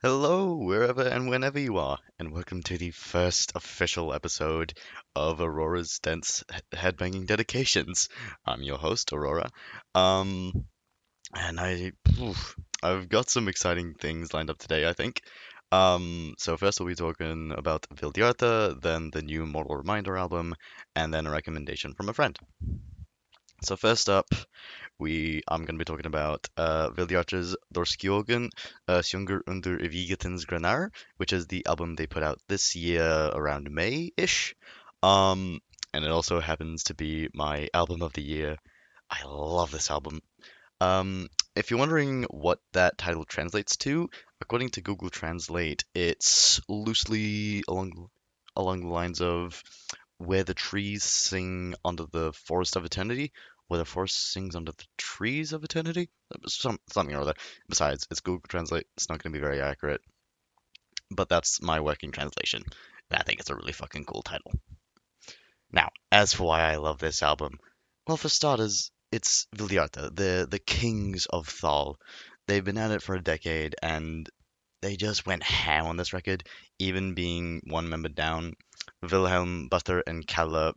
Hello, wherever and whenever you are, and welcome to the first official episode of Aurora's Dance Headbanging Dedications. I'm your host, Aurora. Um, and I've got some exciting things lined up today, I think. So first we'll be talking about Vildhjarta, then the new Mortal Reminder album, and then a recommendation from a friend. So first up, I'm going to be talking about Vildhjarta's Dorskjogen, Sjunger under Evigetens Granar, which is the album they put out this year around May-ish. And it also happens to be my album of the year. I love this album. If you're wondering what that title translates to, according to Google Translate, it's loosely along the lines of where the trees sing under the forest of eternity, where the forest sings under the trees of eternity, something or other. Besides, it's Google Translate. It's not going to be very accurate, but that's my working translation. And I think it's a really fucking cool title. Now, as for why I love this album, well, for starters, it's Vildhjarta, the kings of Thal. They've been at it for a decade, and they just went ham on this record, even being one member down. Wilhelm, Butter, and Kalle,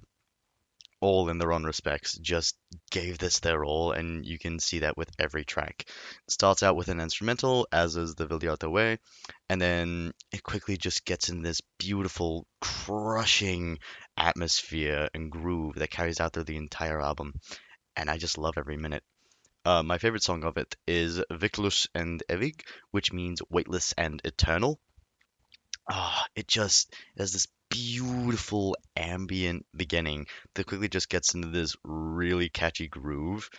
all in their own respects, just gave this their all, and you can see that with every track. It starts out with an instrumental, as is the Vildhjarta way, and then it quickly just gets in this beautiful, crushing atmosphere and groove that carries out through the entire album, and I just love every minute. My favorite song of it is Victlus and Evig, which means weightless and eternal. It has this beautiful ambient beginning that quickly just gets into this really catchy groove.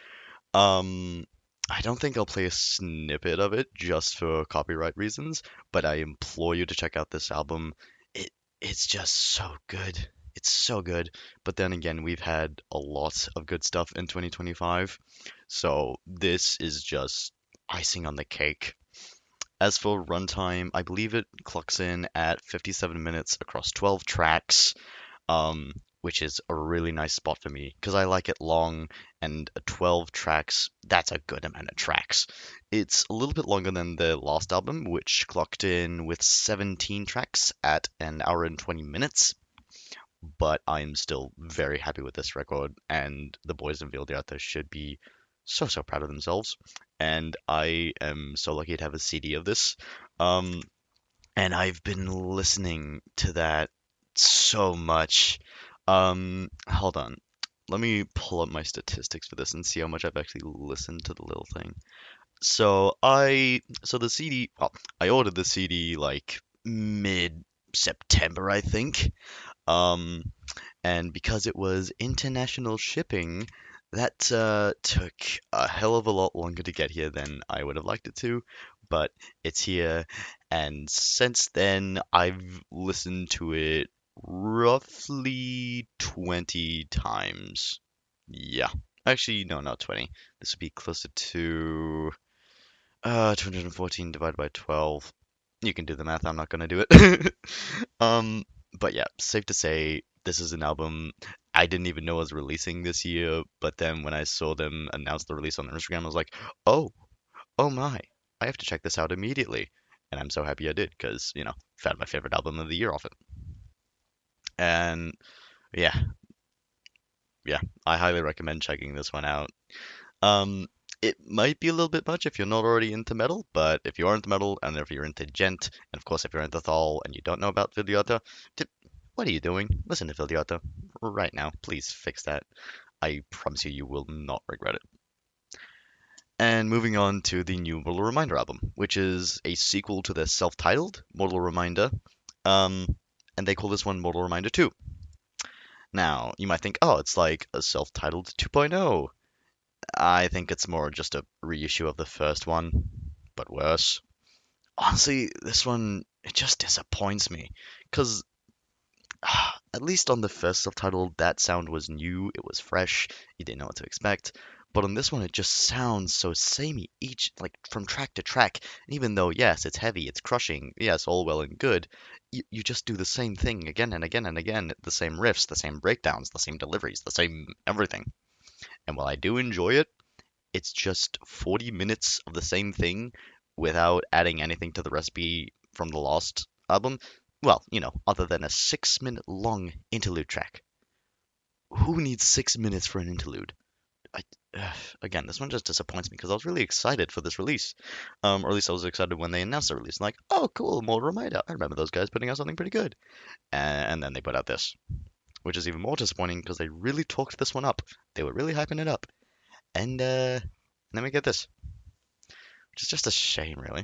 Um, I don't think I'll play a snippet of it just for copyright reasons, but I implore you to check out this album. It it's just so good. It's so good. But then again, we've had a lot of good stuff in 2025, so this is just icing on the cake. As for runtime, I believe it clocks in at 57 minutes across 12 tracks, which is a really nice spot for me because I like it long, and 12 tracks, that's a good amount of tracks. It's a little bit longer than the last album, which clocked in with 17 tracks at an hour and 20 minutes, but I'm still very happy with this record, and the boys in Vildhjarta should be so proud of themselves. And I am so lucky to have a CD of this. Um, and I've been listening to that so much. Hold on. Let me pull up my statistics for this and see how much I've actually listened to the little thing. So the CD, well, I ordered the CD like mid September, I think. Um, and because it was international shipping, that took a hell of a lot longer to get here than I would have liked it to, but it's here, and since then I've listened to it roughly 20 times. Yeah. Actually, no, not 20. This would be closer to 214 divided by 12. You can do the math, I'm not gonna do it. Um, but yeah, safe to say this is an album I didn't even know was releasing this year, but then when I saw them announce the release on their Instagram, I was like, oh, oh my, I have to check this out immediately. And I'm so happy I did, because, found my favorite album of the year off it. And yeah, yeah, I highly recommend checking this one out. Um, it might be a little bit much if you're not already into metal, but if you are into metal, and if you're into gent, and of course if you're into Thal and you don't know about Vildhjarta, what are you doing? Listen to Vildhjarta right now. Please fix that. I promise you, you will not regret it. And moving on to the new Mortal Reminder album, which is a sequel to the self-titled Mortal Reminder, um, and they call this one Mortal Reminder 2. Now, you might think, oh, it's like a self-titled 2.0. I think it's more just a reissue of the first one, but worse. Honestly, this one, it just disappoints me. Because, at least on the first subtitle, that sound was new, it was fresh, you didn't know what to expect. But on this one, it just sounds so samey, each, like, from track to track. And even though, yes, it's heavy, it's crushing, yes, all well and good, you just do the same thing again and again and again. The same riffs, the same breakdowns, the same deliveries, the same everything. And while I do enjoy it, it's just 40 minutes of the same thing without adding anything to the recipe from the Lost album. Well, other than a 6 minute long interlude track. Who needs 6 minutes for an interlude? I, Again, this one just disappoints me because I was really excited for this release. Or at least I was excited when they announced the release. Like, oh, cool, Mortal Reminder. I remember those guys putting out something pretty good. And then they put out this, which is even more disappointing because they really talked this one up. They were really hyping it up. And then we get this, which is just a shame, really.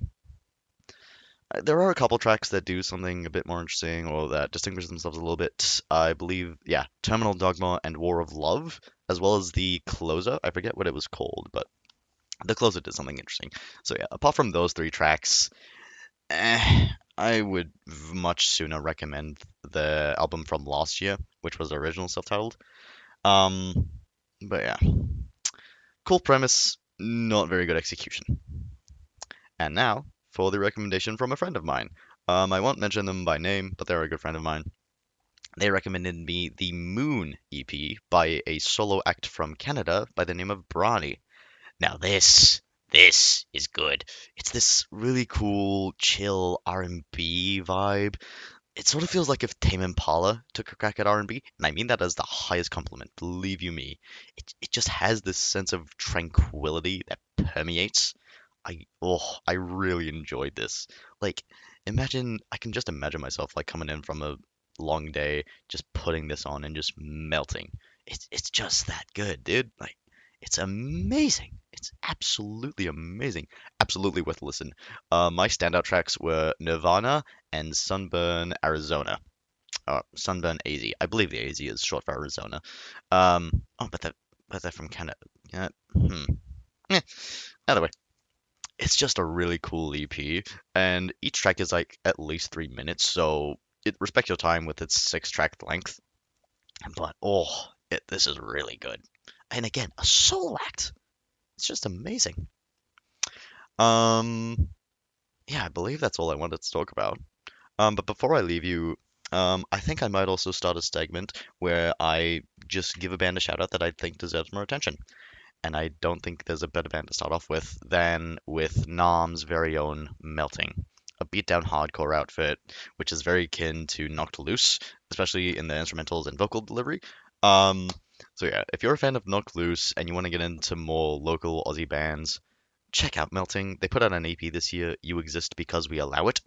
There are a couple tracks that do something a bit more interesting or that distinguish themselves a little bit. I believe, yeah, Terminal Dogma and War of Love, as well as the closer. I forget what it was called, but the closer did something interesting. So yeah, apart from those three tracks, I would much sooner recommend the album from last year, which was the original self-titled. Um, but yeah, cool premise, not very good execution. And now for the recommendation from a friend of mine. I won't mention them by name, but they're a good friend of mine. They recommended me the Moon EP by a solo act from Canada by the name of Brahny. Now this is good. It's this really cool, chill R&B vibe. It sort of feels like if Tame Impala took a crack at R&B, and I mean that as the highest compliment, believe you me. It just has this sense of tranquility that permeates. I really enjoyed this. Like, I can just imagine myself like coming in from a long day, just putting this on and just melting. It's just that good, dude. Like, it's amazing. It's absolutely amazing. Absolutely worth a listen. My standout tracks were Nirvana and Sunburn, Arizona. Sunburn AZ. I believe the AZ is short for Arizona. But they're from Canada. Yeah. Eh, Either way, it's just a really cool EP, and each track is like at least 3 minutes, so it respects your time with its 6 track length. But this is really good. And again, a solo act. It's just amazing. Um, yeah, I believe that's all I wanted to talk about. But before I leave you, I think I might also start a segment where I just give a band a shout out that I think deserves more attention. And I don't think there's a better band to start off with than with Nam's very own Melting, a beatdown hardcore outfit, which is very akin to Knocked Loose, especially in the instrumentals and vocal delivery. Um, so yeah, if you're a fan of Knocked Loose and you want to get into more local Aussie bands, check out Melting. They put out an EP this year, You Exist Because We Allow It.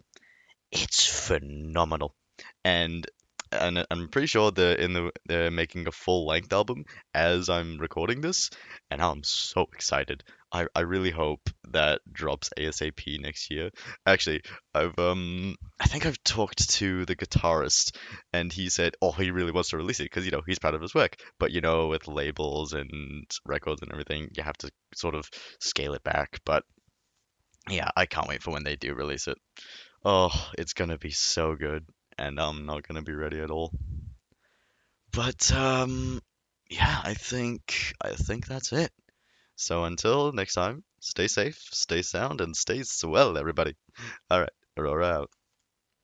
It's phenomenal. And I'm pretty sure they're making a full length album as I'm recording this, and I'm so excited. I really hope that drops ASAP next year. Actually, I think I've talked to the guitarist, and he said, oh, he really wants to release it because he's proud of his work. But with labels and records and everything, you have to sort of scale it back. But yeah, I can't wait for when they do release it. Oh, it's gonna be so good, and I'm not gonna be ready at all. But yeah, I think that's it. So until next time, stay safe, stay sound, and stay swell, everybody. All right, Aurora out.